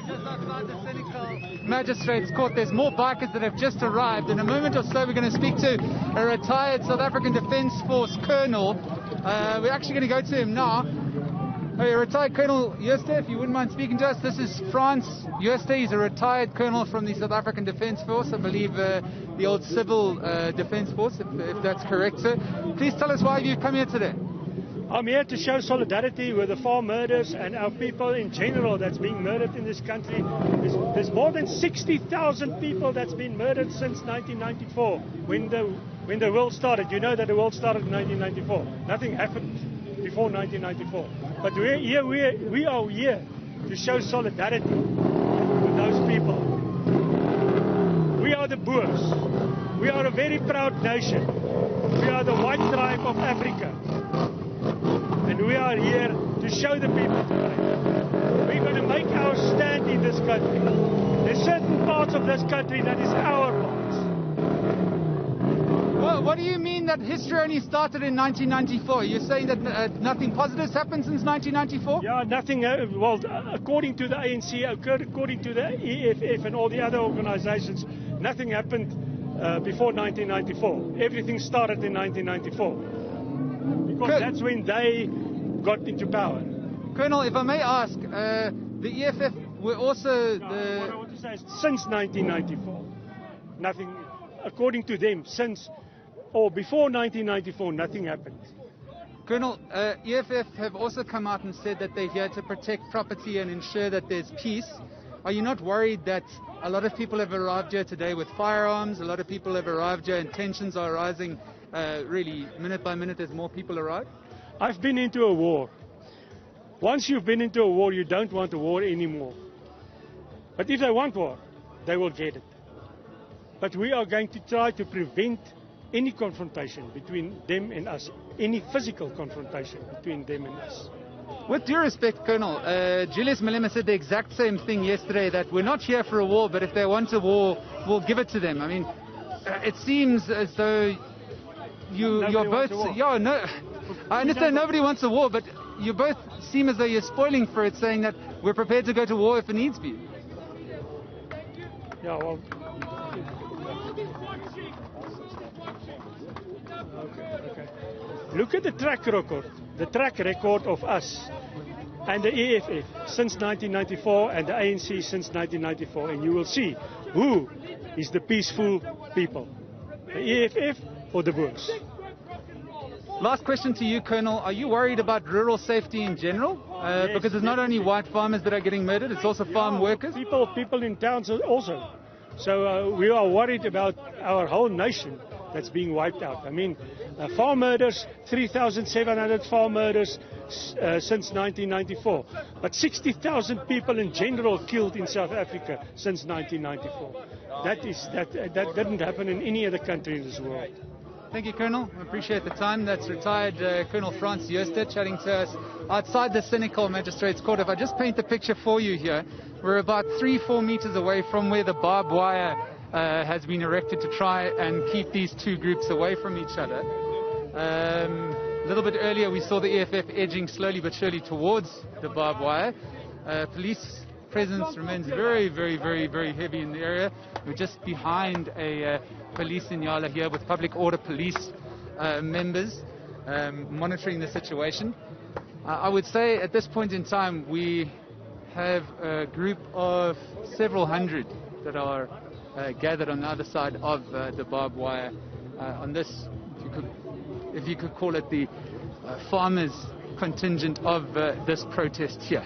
Just outside the Senegal Magistrates Court, there's more bikers that have just arrived. In a moment or so, we're going to speak to a retired South African Defence Force colonel. We're actually going to go to him now. Hey, retired Colonel Jooste, if you wouldn't mind speaking to us. This is Franz Jooste. He's a retired colonel from the South African Defence Force, I believe the old Civil Defence Force, if that's correct, sir. Please tell us why you've come here today. I'm here to show solidarity with the farm murders and our people in general that's being murdered in this country. There's more than 60,000 people that's been murdered since 1994, when the world started. You know that the world started in 1994. Nothing happened before 1994. But we are here to show solidarity with those people. We are the Boers. We are a very proud nation. We are the white tribe of Africa. And we are here to show the people today. We're going to make our stand in this country. There's certain parts of this country that is our parts. Well, what do you mean that history only started in 1994? You're saying that nothing positive has happened since 1994? Yeah, nothing. Well, according to the ANC, according to the EFF and all the other organizations, nothing happened before 1994. Everything started in 1994. Because that's when they got into power. Colonel, if I may ask, the EFF were also what I want to say is since 1994, nothing, according to them, since or before 1994, nothing happened. Colonel, EFF have also come out and said that they're here to protect property and ensure that there's peace. Are you not worried that a lot of people have arrived here today with firearms? A lot of people have arrived here and tensions are rising really minute by minute as more people arrive? I've been into a war. Once you've been into a war, you don't want a war anymore. But if they want war, they will get it. But we are going to try to prevent any confrontation between them and us, any physical confrontation between them and us. With due respect, Colonel, Julius Malema said the exact same thing yesterday, that we're not here for a war, but if they want a war, we'll give it to them. I mean, it seems as though you're both... Yeah, no, I understand nobody wants a war, but you both seem as though you're spoiling for it, saying that we're prepared to go to war if it needs be. Yeah, well... Okay. Look at the track record of us and the EFF since 1994 and the ANC since 1994, and you will see who is the peaceful people, the EFF or the Boers. Last question to you, Colonel. Are you worried about rural safety in general? Yes, because it's not only white farmers that are getting murdered, it's also farm workers? People in towns also. So we are worried about our whole nation that's being wiped out. I mean, farm murders, 3,700 farm murders since 1994. But 60,000 people in general killed in South Africa since 1994. That didn't happen in any other country in this world. Thank you, Colonel. I appreciate the time. That's retired Colonel Franz Jooste chatting to us outside the Senegal Magistrates Court. If I just paint the picture for you here, we're about 3-4 meters away from where the barbed wire has been erected to try and keep these two groups away from each other. A little bit earlier we saw the EFF edging slowly but surely towards the barbed wire. Police presence remains very, very, very, very heavy in the area. We're just behind a police inyala here with public order police members monitoring the situation. I would say at this point in time we have a group of several hundred that are gathered on the other side of the barbed wire on this, if you could call it the farmers contingent of this protest here.